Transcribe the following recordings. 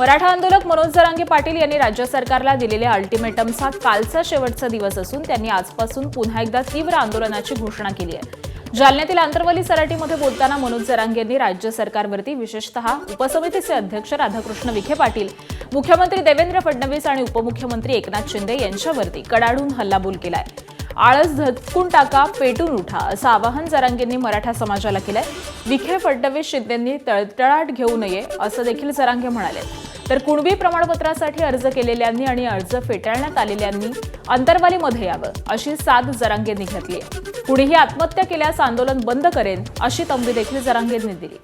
मराठा आंदोलक मनोज जरांगे पाटील यांनी राज्य सरकारला दिलेल्या अल्टिमेटमचा कालचा शेवटचा दिवस असून त्यांनी आजपासून पुन्हा एकदा तीव्र आंदोलनाची घोषणा केली आहे। जालन्यातील आंतरवली सराटीमध्ये बोलताना मनोज जरांगे यांनी राज्य सरकारवरती विशेषतः उपसमितीचे अध्यक्ष राधाकृष्ण विखे पाटील, मुख्यमंत्री देवेंद्र फडणवीस आणि उपमुख्यमंत्री एकनाथ शिंदे यांच्यावरती कडाडून हल्लाबोल केलाय। आळस झटकून टाका, पेटून उठा असं आवाहन जरांगेंनी मराठा समाजाला केलंय। विखे, फडणवीस, शिंदेंनी तळतळाट घेऊ नये असं देखील जरांगे म्हणाले। तर कुणबी प्रमाणपत्रासाठी अर्ज केलेल्यांनी आणि अर्ज फेटाळण्यात आलेल्यांनी अंतरवालीमध्ये यावं अशी साद जरांगेंनी घेतली आहे। कुणीही आत्महत्या केल्यास आंदोलन बंद करेन अशी तंबी देखील जरांगेंनी दिली।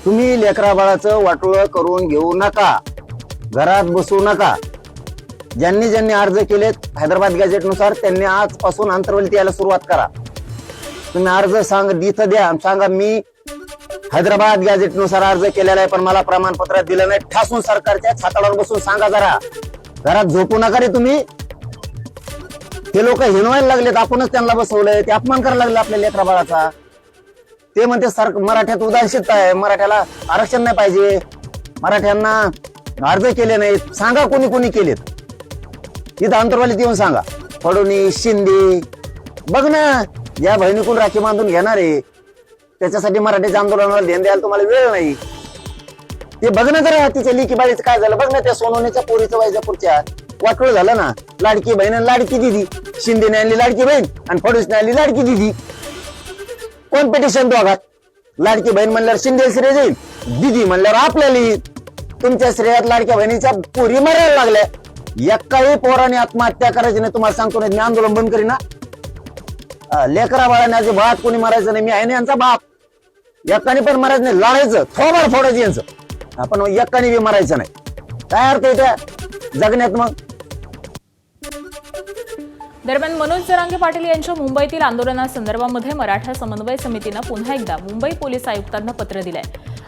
तुम्ही लेकरा बाळाचं वाटोळं करून घेऊ नका, घरात बसू नका। ज्यांनी ज्यांनी अर्ज केलेत हैदराबाद गॅझेटनुसार त्यांनी आजपासून अंतरवलीत यायला सुरुवात करा। तुम्ही अर्ज इथं द्या, सांगा मी हैदराबाद गॅझेटनुसार अर्ज केलेला आहे पण मला प्रमाणपत्र दिलं नाही, ठासून सरकारच्या छाताडावर बसून सांगा जरा। घरात झोपू नका रे तुम्ही। ते लोक हिणवायला लागलेत, आपणच त्यांना बसवलंय, ते अपमान करायला लागले आपल्या लेकरा बाळाचा। ते म्हणते मराठ्यात उदासीनता आहे, मराठ्याला आरक्षण नाही पाहिजे, मराठ्यांना अर्ज केले नाहीत। सांगा कोणी कोणी केलेत, इथं अंतरवालीत येऊन सांगा। फडणवीस, शिंदे, बघ ना या बहिणीकडून राखी बांधून घेणार आहे, त्याच्यासाठी मराठीच्या आंदोलनाला ध्यान द्यायला तुम्हाला वेळ नाही। ते बघ ना जरा तिच्या लेकी बाळीचं काय झालं, बघ ना त्या सोनवण्याच्या पोरीचं वैजापूरच्या वाटोळ झालं ना। लाडकी बहीण आणि लाडकी दिदी, शिंदेने आणली लाडकी बहीण आणि फडणवीसने आणली लाडकी दिदी। कोण पिटिशन दोघात? लाडकी बहीण म्हणल्यावर शिंदे श्रेय जाईल, दिदी म्हणल्यावर आपल्याला येईल। तुमच्या श्रेयात लाडक्या बहिणीच्या पोरी मरायला लागल्या। एकाही पोराने आत्महत्या करायची नाही, तुम्हाला सांगतो नाही, मी आंदोलन बंद करीन ना। लेकरा बाळाने भात कोणी मारायचं नाही, मी आहे ना यांचा बाप। एकाने पण मारायचं नाही, लढायचं, थोबाड फोडायचं यांचं, आपण एकाने बी मारायचं नाही। काय अर्थ आहे त्या जगण्यात मग? दरम्यान मनोज जरांगे पाटील यांच्या मुंबईतील आंदोलनासंदर्भामध्ये मराठा समन्वय समितीनं पुन्हा एकदा मुंबई पोलीस आयुक्तांना पत्र दिलंय।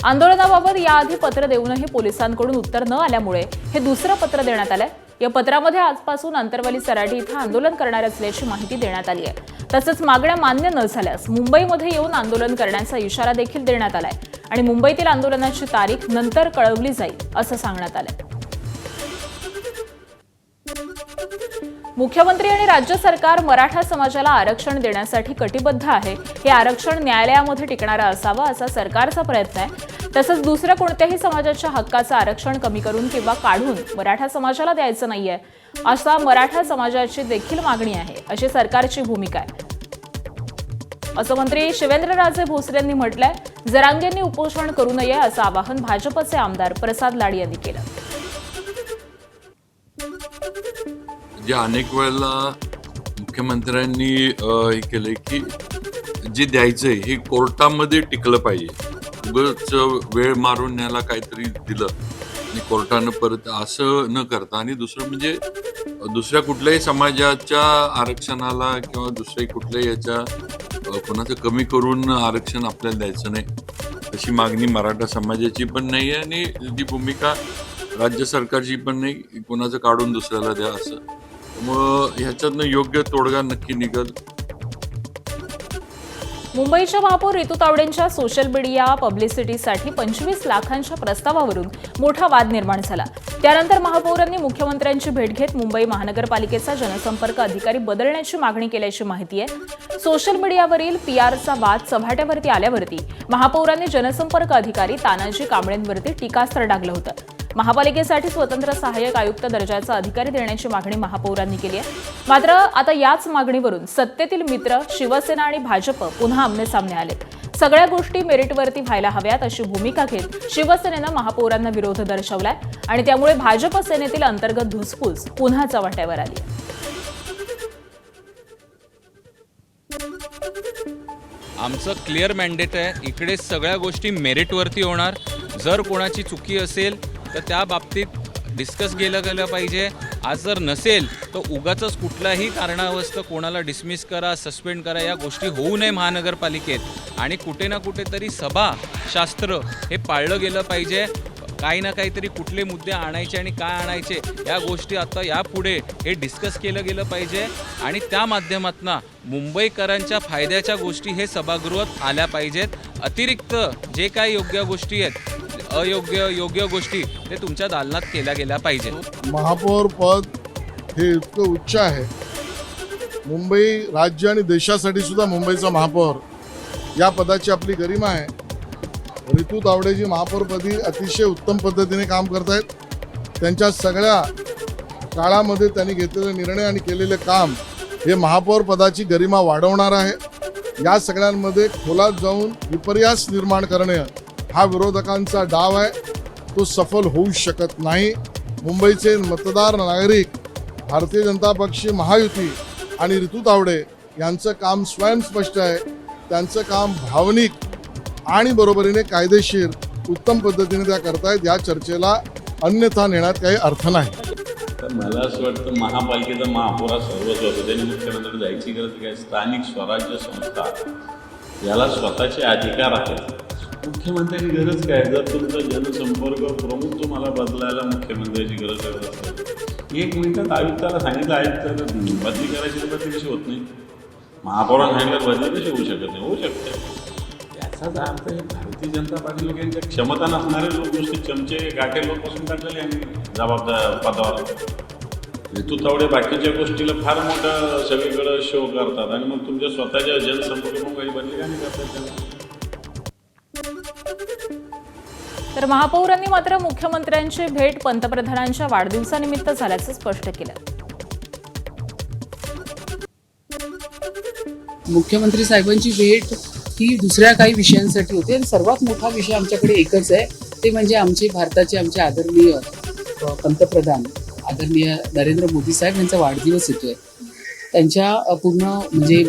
आंदोलनाबाबत याआधी पत्र देऊनही पोलिसांकडून उत्तर न आल्यामुळे हे दुसरं पत्र देण्यात आलंय। या पत्रामध्ये आजपासून अंतरवली सराटी इथं आंदोलन करणार असल्याची माहिती देण्यात आली आहे। तसंच मागण्या मान्य न झाल्यास मुंबईमध्ये येऊन आंदोलन करण्याचा इशारा देखील देण्यात आलाय आणि मुंबईतील आंदोलनाची तारीख नंतर कळवली जाईल असं सांगण्यात आलंय। मुख्यमंत्री आणि राज्य सरकार मराठा समाजाला आरक्षण देण्यासाठी कटिबद्ध आहे। हे आरक्षण न्यायालयामध्ये टिकणारं असावं असा सरकारचा प्रयत्न आहे। तसंच दुसऱ्या कोणत्याही समाजाच्या हक्काचं आरक्षण कमी करून किंवा काढून मराठा समाजाला द्यायचं नाहीये असा मराठा समाजाची देखील मागणी आहे, अशी सरकारची भूमिका आहे असं मंत्री शिवेंद्रराजे भोसले यांनी म्हटलंय। जरांगेंनी उपोषण करू नये असं आवाहन भाजपचे आमदार प्रसाद लाड यांनी केलं। जे अनेक वेळेला मुख्यमंत्र्यांनी हे केलंय की जे द्यायचंय हे कोर्टामध्ये टिकलं पाहिजे। उगाच वेळ मारून न्यायला काहीतरी दिलं आणि कोर्टानं परत असं न करता, आणि दुसरं म्हणजे दुसऱ्या कुठल्याही समाजाच्या आरक्षणाला किंवा दुसऱ्या कुठल्याही याच्या कोणाचं कमी करून आरक्षण आपल्याला द्यायचं नाही अशी मागणी मराठा समाजाची पण नाही आहे आणि जी भूमिका राज्य सरकारची पण नाही, कोणाचं काढून दुसऱ्याला द्या असं। त्यामुळं ह्याच्यातनं योग्य तोडगा नक्की निघेल। मुंबईच्या महापौर रितू तावडेंच्या सोशल मीडिया पब्लिसिटीसाठी 25 लाखांच्या प्रस्तावावरून मोठा वाद निर्माण झाला। त्यानंतर महापौरांनी मुख्यमंत्र्यांची भेट घेत मुंबई महानगरपालिकेचा जनसंपर्क अधिकारी बदलण्याची मागणी केल्याची माहिती आहे। सोशल मीडियावरील पीआरचा वाद चव्हाट्यावरती आल्यावरती महापौरांनी जनसंपर्क अधिकारी तानाजी कांबळेंवरती टीकास्त्र डागलं होतं। महापालिकेसाठी स्वतंत्र सहाय्यक आयुक्त दर्जाचा अधिकारी देण्याची मागणी महापौरांनी केली आहे। मात्र आता याच मागणीवरून सत्तेतील मित्र शिवसेना आणि भाजप पुन्हा आमनेसामने आलेत। सगळ्या गोष्टी मेरिटवरती व्हायला हव्यात अशी भूमिका घेत शिवसेनेनं महापौरांना विरोध दर्शवलाय आणि त्यामुळे भाजप सेनेतील अंतर्गत धुसफूस पुन्हा चव्हाट्यावर आली आहे। आमचं क्लिअर मॅन्डेट आहे, इकडे सगळ्या गोष्टी मेरिटवरती होणार। जर कोणाची चुकी असेल तर त्या बाबतीत डिस्कस गेलं पाहिजे। आज जर नसेल तर उगाचच कुठलाही कारणावस्त कोणाला डिसमिस करा, सस्पेंड करा, या गोष्टी होऊ नये महानगरपालिकेत। आणि कुठे ना कुठेतरी सभाशास्त्र हे पाळलं गेलं पाहिजे। काही ना काहीतरी कुठले मुद्दे आणायचे आणि काय आणायचे या गोष्टी आता यापुढे हे डिस्कस केलं गेलं पाहिजे आणि त्या माध्यमातून मुंबईकरांच्या फायद्याच्या गोष्टी हे सभागृहात आल्या पाहिजेत. अतिरिक्त जे काही योग्य गोष्टी आहेत, योग्य गोष्टी ते तुमच्या दालनात केल्या गेल्या पाहिजेत. महापौर पद हे इतकं उच्च आहे. मुंबई राज्य आणि देशासाठी सुद्धा मुंबईचा महापौर या पदाची आपली गरिमा आहे. ऋतू तावडेजी महापौरपदी अतिशय उत्तम पद्धतीने काम करतायत. त्यांच्या सगळ्या काळामध्ये त्यांनी घेतलेले निर्णय आणि केलेले काम हे महापौर पदाची गरिमा वाढवणार आहे. या सगळ्यांमध्ये खोलात जाऊन विपर्यास निर्माण करणे हा विरोधकांचा डाव आहे. तो सफल होऊ शकत नाही. मुंबईचे मतदार नागरिक भारतीय जनता पक्ष, महायुती आणि ऋतू तावडे यांचं काम स्वयंस्पष्ट आहे. त्यांचं काम भावनिक आणि बरोबरीने कायदेशीर उत्तम पद्धतीने त्या करतायत. या चर्चेला अन्यथा नेण्यात काही अर्थ नाही. तर मला असं वाटतं महापालिकेचा महापौर सर्वच होतं, त्यांनी मुख्यमंत्री जायची गरज काय. स्थानिक स्वराज्य संस्था याला स्वतःचे अधिकार आहेत. मुख्यमंत्र्यांची गरज काय. जर तुमचा जनसंपर्क प्रमुख तुम्हाला बदलायला मुख्यमंत्र्याची गरज असेल, 1 मिनिटात आयुक्ताला सांगितलं आयुक्त बदली करायची तर बदली कशी होत नाही. महापौरांना सांगितलं बदली कशी होऊ शकत नाही. होऊ शकते. याचाच अर्थ हे भारतीय जनता पार्टी लोक यांच्या क्षमता नसणारे लोक नुसते चमचे गाठे लोक पासून काढलेले आणि जबाबदार पदावर. ऋतू तावडे बाकीच्या गोष्टीला फार मोठं सगळीकडे शो करतात आणि मग तुमच्या स्वतःच्या जनसंपर्क मग काही बदली का नाही करतात त्यांना. तर महापौरांनी मात्र मुख्यमंत्र्यांची भेट पंतप्रधानांच्या वाढदिवसानिमित्त झाल्याचं स्पष्ट केलं. मुख्यमंत्री साहेबांची भेट ही दुसऱ्या काही विषयांसाठी होती आणि सर्वात मोठा विषय आमच्याकडे एकच आहे, ते म्हणजे आमचे आदरणीय पंतप्रधान आदरणीय नरेंद्र मोदी साहेब यांचा वाढदिवस येतोय. त्यांच्या पूर्ण म्हणजे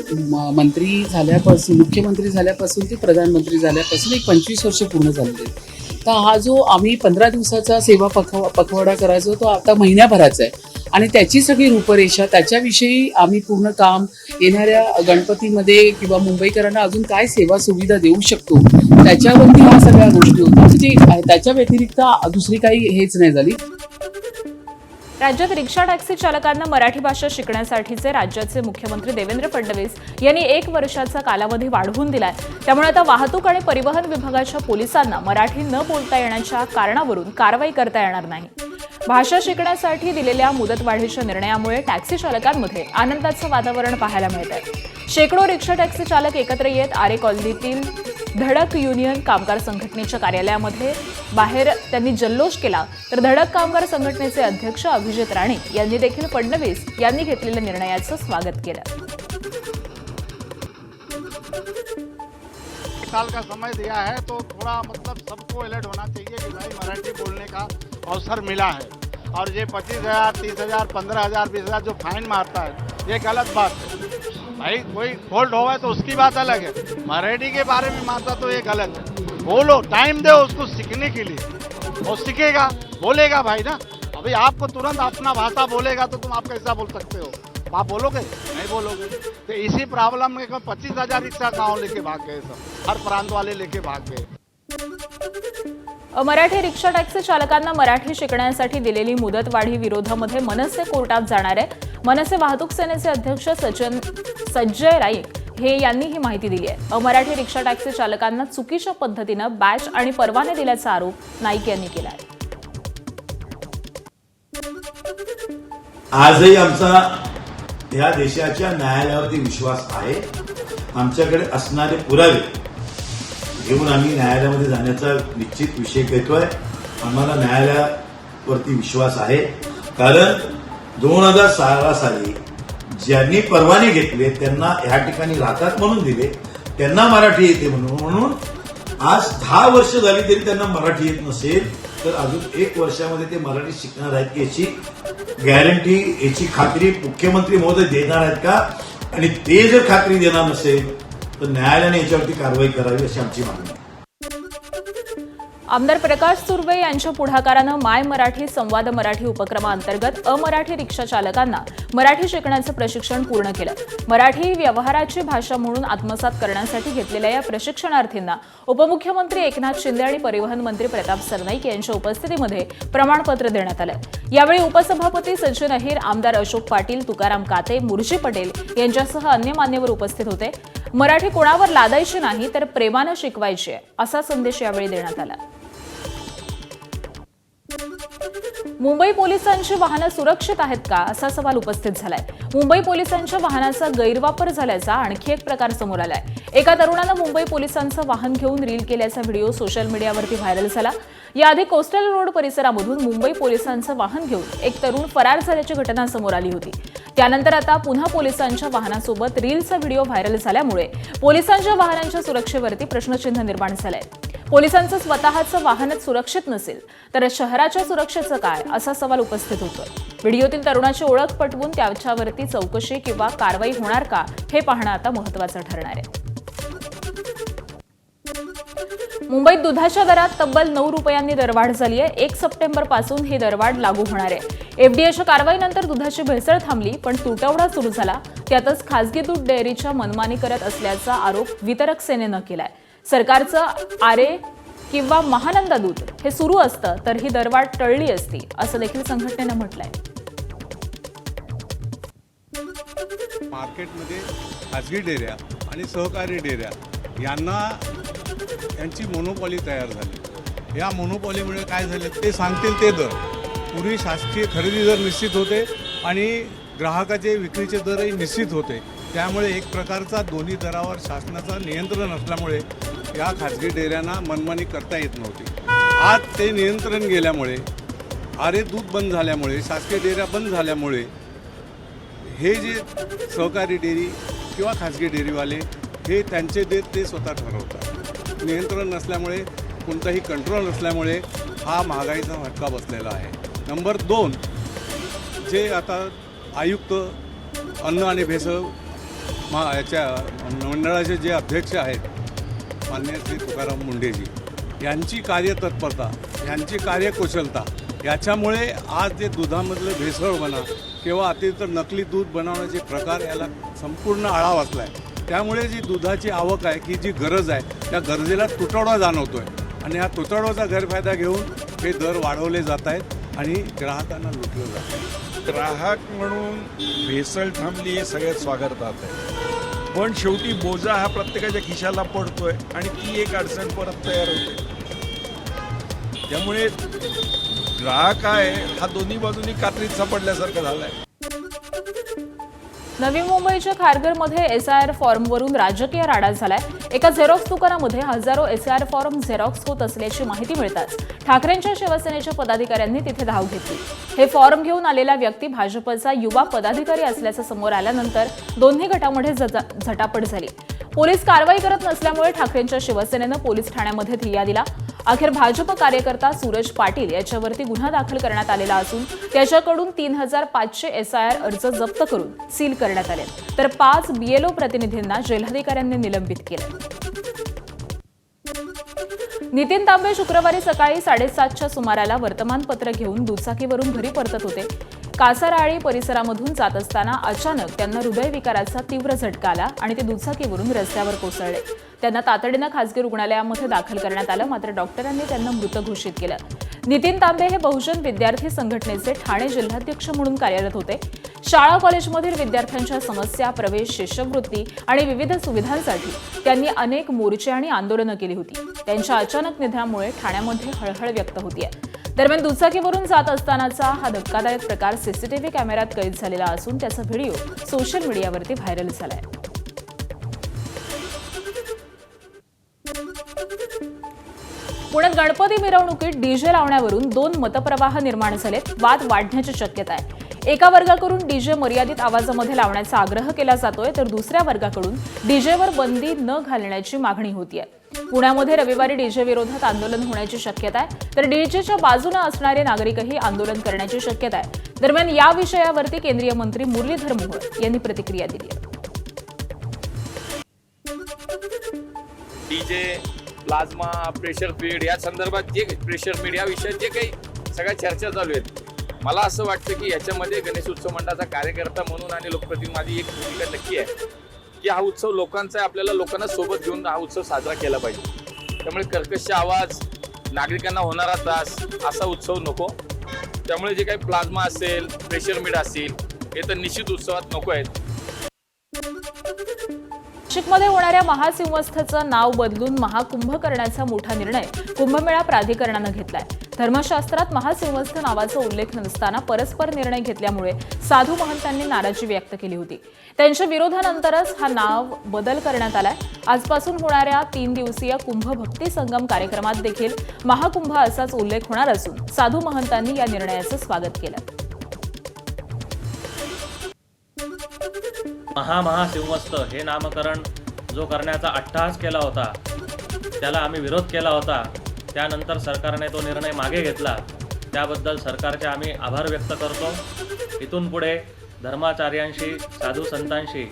मंत्री झाल्यापासून, मुख्यमंत्री झाल्यापासून ते प्रधानमंत्री झाल्यापासून 25 वर्ष पूर्ण झालेले. तर हा जो आम्ही 15 दिवसाचा सेवा पखवाडा करायचो तो आता महिन्याभराचा आहे आणि त्याची सगळी रूपरेषा, त्याच्याविषयी आम्ही पूर्ण काम येणाऱ्या गणपतीमध्ये किंवा मुंबईकरांना अजून काय सेवा सुविधा देऊ शकतो त्याच्यावरती ह्या सगळ्या गोष्टी होत्या. म्हणजे त्याच्या व्यतिरिक्त दुसरी काही हेच नाही झाली. राज्यात रिक्षा टॅक्सी चालकांना मराठी भाषा शिकण्यासाठीचे राज्याचे मुख्यमंत्री देवेंद्र फडणवीस यांनी 1 वर्षाचा कालावधी वाढवून दिलाय. त्यामुळे आता वाहतूक आणि परिवहन विभागाच्या पोलिसांना मराठी न बोलता येण्याच्या कारणावरून कारवाई करता येणार नाही. भाषा शिकण्यासाठी दिलेल्या मुदतवाढीच्या निर्णयामुळे टॅक्सी चालकांमध्ये आनंदाचं वातावरण पाहायला मिळत आहे. शेकडो रिक्षा टॅक्सी चालक एकत्र येत आरे कॉलनीतील धडक युनियन कामगार संघटनेच्या कार्यालयामध्ये बाहेर त्यांनी जल्लोष केला. तर धडक कामगार संघटनेचे अध्यक्ष अभिजित राणे यांनी देखील फडणवीस यांनी घेतलेल्या निर्णयाचं स्वागत केलं. साल का समय दिया है तो थोड़ा मतलब सबको अलर्ट होना चाहिए कि भाई मराठी बोलने का अवसर मिला है और ये 25,000, 30,000, 15,000, 20,000 जो फाइन मारता है ये गलत बात है. भाई कोई फॉल्ट हुआ है तो उसकी बात अलग है, मराठी के बारे में मारता तो ये गलत है. बोलो, टाइम दो उसको सीखने के लिए, वो सीखेगा, बोलेगा भाई ना. अभी आपको तुरंत अपना भाषा बोलेगा तो तुम आप कैसा बोल सकते हो. आप बोलोगे नहीं बोलोगे. तो इसी प्रॉब्लम में 25,000 रिक्शा गाँव लेके भाग गए, सब हर प्रांत वाले लेके भाग गए. मराठी रिक्षा टॅक्सी चालकांना मराठी शिकण्यासाठी दिलेली मुदतवाढी विरोधामध्ये मनसे कोर्टात जाणार आहे. मनसे वाहतूक सेनेचे अध्यक्ष संजय राईक यांनी ही माहिती दिली आहे. मराठी रिक्षा टॅक्सी चालकांना चुकीच्या पद्धतीनं बॅच आणि परवाने दिल्याचा आरोप नाईक यांनी केला आहे. आजही आमचा या देशाच्या न्यायालयावरती विश्वास आहे. आमच्याकडे असणारे पुरावे घेऊन आम्ही न्यायालयामध्ये जाण्याचा निश्चित विषय घेतोय. आम्हाला न्यायालयावरती विश्वास आहे कारण 2016 साली ज्यांनी परवाने घेतले त्यांना ह्या ठिकाणी राहतात म्हणून दिले, त्यांना मराठी येते म्हणून आज 10 वर्ष झाली तरी त्यांना मराठी येत नसेल तर अजून 1 वर्षामध्ये ते मराठी शिकणार आहेत की याची गॅरंटी, याची खात्री मुख्यमंत्री महोदय देणार आहेत का. आणि ते जर खात्री देणार नसेल तर न्यायालयाने याच्यावरती कारवाई करावी अशी आमची मागणी आहे. आमदार प्रकाश सुर्वे यांच्या पुढाकारानं माय मराठी संवाद मराठी उपक्रमाअंतर्गत अमराठी रिक्षा चालकांना मराठी शिकण्याचं प्रशिक्षण पूर्ण केलं. मराठी व्यवहाराची भाषा म्हणून आत्मसात करण्यासाठी घेतलेल्या या प्रशिक्षणार्थींना उपमुख्यमंत्री एकनाथ शिंदे आणि परिवहन मंत्री प्रताप सरनाईक यांच्या उपस्थितीमध्ये प्रमाणपत्र देण्यात आलं. यावेळी उपसभापती सचिन अहिर, आमदार अशोक पाटील, तुकाराम काते, मुर्जी पटेल यांच्यासह अन्य मान्यवर उपस्थित होते. मराठी कोणावर लादायची नाही तर प्रेमानं शिकवायची आहे, असा संदेश यावेळी देण्यात आला. मुंबई पोलिसांची वाहनं सुरक्षित आहेत का, असा सवाल उपस्थित झालाय. मुंबई पोलिसांच्या वाहनाचा गैरवापर झाल्याचा आणखी एक प्रकार समोर आलाय. एका तरुणानं मुंबई पोलिसांचं वाहन घेऊन रील केल्याचा व्हिडिओ सोशल मीडियावरती व्हायरल झाला. याआधी कोस्टल रोड परिसरामधून मुंबई पोलिसांचं वाहन घेऊन एक तरुण फरार झाल्याची घटना समोर आली होती. त्यानंतर आता पुन्हा पोलिसांच्या वाहनासोबत रीलचा व्हिडिओ व्हायरल झाल्यामुळे पोलिसांच्या वाहनांच्या सुरक्षेवरती प्रश्नचिन्ह निर्माण झालंय. पोलिसांचं स्वतःचं वाहनच सुरक्षित नसेल तर शहराच्या सुरक्षेचं काय, असा सवाल उपस्थित होतो. व्हिडिओतील तरुणाची ओळख पटवून त्याच्यावरती चौकशी किंवा कारवाई होणार का, हे पाहणं आता महत्त्वाचं ठरणार आहे. मुंबईत दुधाच्या दरात तब्बल 9 रुपयांनी दरवाढ झाली आहे. 1 सप्टेंबरपासून ही दरवाढ लागू होणार आहे. एफडीएच्या कारवाईनंतर दुधाची भेसळ थांबली, पण तुटवडा सुरू झाला. त्यातच खासगी दूध डेअरीच्या मनमानी करत असल्याचा आरोप वितरक सेनेनं केलाय. सरकारचं आरे किंवा महानंदा दूध हे सुरू असतं तर ही दरवाढ टळली असती, असं देखील संघटनेनं म्हटलंय. मार्केटमध्ये खाजगी डेअऱ्या आणि सहकारी डेअऱ्या यांची मोनोपॉली तयार झाली. या मोनोपॉलीमुळे काय झाले, ते सांगतील ते दर. पूर्वी शासकीय खरेदी दर निश्चित होते आणि ग्राहकाचे विक्रीचे दरही निश्चित होते. त्यामुळे एक प्रकारचा दोन्ही दरावर शासनाचं नियंत्रण असल्यामुळे या खाजगी डेअऱ्यांना मनमानी करता येत नव्हती. आज ते नियंत्रण गेल्यामुळे, आरे दूध बंद झाल्यामुळे, शासकीय डेअऱ्या बंद झाल्यामुळे हे जे सहकारी डेअरी किंवा खाजगी डेअरीवाले हे त्यांचे देत ते स्वतः ठरवतात. नियंत्रण नसल्यामुळे, कोणताही कंट्रोल नसल्यामुळे हा महागाईचा फटका बसलेला आहे. नंबर 2, जे आता आयुक्त अन्न आणि भेसळ याच्या मंडळाचे जे अध्यक्ष आहेत माननीय श्री तुकाराम मुंडेजी, यांची कार्यतत्परता, यांची कार्यकुशलता याच्यामुळे आज जे दुधामधलं भेसळपणा किंवा अतिरिक्त नकली दूध बनवण्याचे प्रकार याला संपूर्ण आळा बसला आहे. त्यामुळे जी दुधाची आवक आहे, की जी गरज आहे, त्या गरजेला तुटवडा जाणवतो आहे आणि हा तुटवड्याचा गैरफायदा घेऊन हे दर वाढवले जात आहेत आणि ग्राहकांना लुटलं जात आहे. ग्राहक म्हणून भेसळ थांबली हे सगळ्यात स्वागतार्ह आहे, पण शेवटी बोजा हा प्रत्येकाच्या खिशाला पडतोय आणि ती एक अडचण परत तयार होते. त्यामुळे ग्राहक आहे हा दोन्ही बाजूनी कात्रीत सापडल्यासारखं झालंय. नवी मुंबईच्या खारघरमध्ये एसआयआर फॉर्मवरून राजकीय राडा झालाय. एका झेरॉक्स दुकानामध्ये हजारो एसआयआर फॉर्म झेरॉक्स होत असल्याची माहिती मिळताच ठाकरेंच्या शिवसेनेच्या पदाधिकाऱ्यांनी तिथे धाव घेतली. हे फॉर्म घेऊन आलेला व्यक्ती भाजपचा युवा पदाधिकारी असल्याचं समोर आल्यानंतर दोन्ही गटामध्ये झटापट झाली. पोलीस कारवाई करत नसल्यामुळे ठाकरेंच्या शिवसेनेनं पोलीस ठाण्यामध्ये ठिय्या दिला. अखेर भाजप कार्यकर्ता सूरज पाटील याच्यावरती गुन्हा दाखल करण्यात आलेला असून त्याच्याकडून 3500 एसआयआर अर्ज जप्त करून सील करण्यात आले, तर 5 बीएलओ प्रतिनिधींना जिल्हाधिकाऱ्यांनी निलंबित केलं. नितीन तांबे शुक्रवारी सकाळी 7:30च्या सुमाराला वर्तमानपत्र घेऊन दुचाकीवरून घरी परतत होते. कासाराळी परिसरामधून जात असताना अचानक त्यांना हृदयविकाराचा तीव्र झटका आला आणि ते दुचाकीवरून रस्त्यावर कोसळले. त्यांना तातडीनं खासगी रुग्णालयामध्ये दाखल करण्यात आलं, मात्र डॉक्टरांनी त्यांना मृत घोषित केलं. नितीन तांबे हे बहुजन विद्यार्थी संघटनेचे ठाणे जिल्हाध्यक्ष म्हणून कार्यरत होते. शाळा कॉलेजमधील विद्यार्थ्यांच्या समस्या, प्रवेश, शिष्यवृत्ती आणि विविध सुविधांसाठी त्यांनी अनेक मोर्चे आणि आंदोलनं केली होती. त्यांच्या अचानक निधनामुळे ठाण्यामध्ये हळहळ व्यक्त होतीये. दरम्यान दुचाकीवरून जात असतानाचा हा धक्कादायक प्रकार सीसीटीव्ही कॅमेऱ्यात कैद झालेला असून त्याचा व्हिडिओ सोशल मीडियावरती व्हायरल झालाय. पुण्यात गणपती मिरवणुकीत डीजे लावण्यावरून 2 मतप्रवाह निर्माण झालेत. वाद वाढण्याची शक्यता आहे. एका वर्गाकडून डीजे मर्यादित आवाजामध्ये लावण्याचा आग्रह केला जातोय, तर दुसऱ्या वर्गाकडून डीजेवर बंदी न घालण्याची मागणी होतीये. पुण्यामध्ये रविवारी डीजे विरोधात आंदोलन होण्याची शक्यता आहे, तर डीजेच्या बाजूने असणारे नागरिकही आंदोलन करण्याची शक्यता आहे. दरम्यान या विषयावरती केंद्रीय मंत्री मुरलीधर मोहोळ यांनी प्रतिक्रिया दिली आहे. डीजे प्लाझ्मा, प्रेशर फीड या संदर्भात जे प्रेशर फीड या विषयात जे काही सगळ्या चर्चा चालू आहेत, मला असं वाटतं की याच्यामध्ये गणेश उत्सव मंडळाचा कार्यकर्ता म्हणून आणि लोकप्रतिनिधी माझी एक भूमिका नक्की आहे की हा उत्सव लोकांचा आहे, आपल्याला लोकांना सोबत घेऊन हा उत्सव साजरा केला पाहिजे. त्यामुळे कर्कश आवाज, नागरिकांना होणारा त्रास असा उत्सव नको. त्यामुळे जे काही प्लाझ्मा असेल, प्रेशर मीड असेल, हे तर निश्चित उत्सवात नको आहेत. नाशिकमध्ये होणाऱ्या महासिंहस्थचं नाव बदलून महाकुंभ करण्याचा मोठा निर्णय कुंभमेळा प्राधिकरणानं घेतलाय. धर्मशास्त्रात महासिंहस्थ नावाचा उल्लेख नसताना परस्पर निर्णय घेतल्यामुळे साधू महंतांनी नाराजी व्यक्त केली होती. त्यांच्या विरोधानंतरच हा नाव बदल करण्यात आलाय. आजपासून होणाऱ्या 3 दिवसीय कुंभ भक्ती संगम कार्यक्रमात देखील महाकुंभ असाच उल्लेख होणार असून साधू महंतांनी या निर्णयाचं स्वागत केलं. महासिंहस्थ हे नामकरण जो करण्याचा अट्टहास केला होता, त्याला आम्ही विरोध केला होता. त्यानंतर सरकारने तो निर्णय मागे घेतला. त्याबद्दल सरकारचे आम्ही आभार व्यक्त करतो. इथून पुढे धर्माचार्यांशी, साधू संतांशी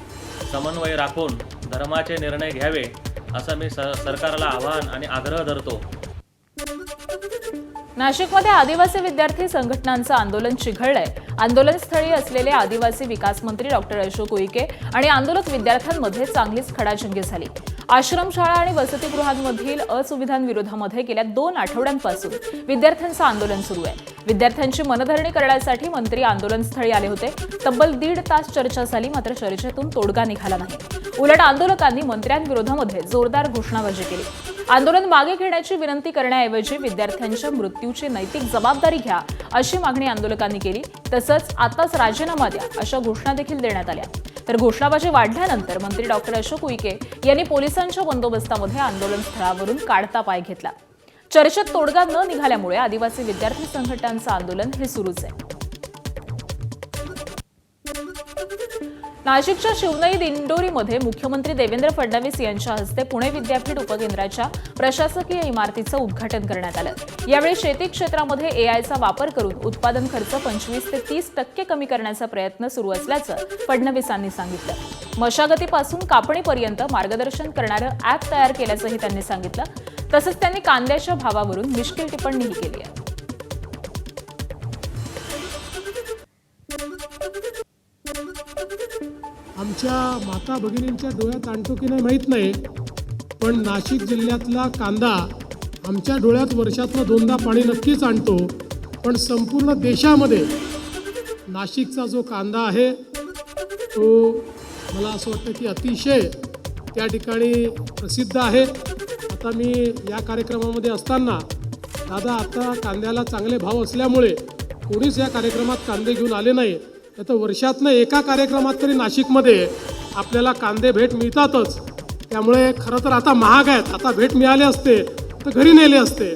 समन्वय राखून धर्माचे निर्णय घ्यावे असं मी सरकारला आवाहन आणि आग्रह धरतो. नाशिकमध्ये आदिवासी विद्यार्थी संघटनांचं आंदोलन चिघळलंय. आंदोलनस्थळी असलेले आदिवासी विकास मंत्री डॉक्टर अशोक उईके आणि आंदोलक विद्यार्थ्यांमध्ये चांगलीच खडाजंगी झाली. आश्रमशाळा आणि वसतिगृहांमधील असुविधांविरोधामध्ये गेल्या 2 आठवड्यांपासून विद्यार्थ्यांचं आंदोलन सुरू आहे. विद्यार्थ्यांची मनधरणी करण्यासाठी मंत्री आंदोलनस्थळी आले होते. तब्बल 1.5 तास चर्चा झाली, मात्र चर्चेतून तोडगा निघाला नाही. उलट आंदोलकांनी मंत्र्यांविरोधामध्ये जोरदार घोषणाबाजी केली. आंदोलन मागे घेण्याची विनंती करण्याऐवजी विद्यार्थ्यांच्या मृत्यूची नैतिक जबाबदारी घ्या अशी मागणी आंदोलकांनी केली. तसंच आताच राजीनामा द्या अशा घोषणा देखील देण्यात आल्या. तर घोषणाबाजी वाढल्यानंतर मंत्री डॉक्टर अशोक उईके यांनी पोलिसांच्या बंदोबस्तामध्ये आंदोलन स्थळावरून काढता पाय घेतला. चर्चेत तोडगा न निघाल्यामुळे आदिवासी विद्यार्थी संघटनांचं आंदोलन हे सुरूच आहे. नाशिकच्या शिवनई दिंडोरीमध्ये मुख्यमंत्री देवेंद्र फडणवीस यांच्या हस्ते पुणे विद्यापीठ उपकेंद्राच्या प्रशासकीय इमारतीचं उद्घाटन करण्यात आलं. यावेळी शेती क्षेत्रामध्ये एआयचा वापर करून उत्पादन खर्च 25 ते 30% कमी करण्याचा प्रयत्न सुरू असल्याचं फडणवीसांनी सांगितलं. मशागतीपासून कापणीपर्यंत मार्गदर्शन करणारं ॲप तयार केल्याचंही त्यांनी सांगितलं. तसंच त्यांनी कांद्याच्या भावावरून मिश्किल टिप्पणीही केली आहे. आमच्या माता भगिनींच्या डोळ्यात आणतो की नाही माहीत नाही, पण नाशिक जिल्ह्यातला कांदा आमच्या डोळ्यात वर्षातनं 2दा पाणी नक्कीच आणतो. पण संपूर्ण देशामध्ये नाशिकचा जो कांदा आहे तो मला असं वाटतं की अतिशय त्या ठिकाणी प्रसिद्ध आहे. आता मी या कार्यक्रमामध्ये असताना दादा आता कांद्याला चांगले भाव असल्यामुळे कोणीच या कार्यक्रमात कांदे घेऊन आले नाही. तर वर्षातनं एका कार्यक्रमात तरी नाशिकमध्ये आपल्याला कांदे भेट मिळतातच. त्यामुळे खरं तर आता महाग आहेत. आता भेट मिळाले असते तर घरी नेले असते.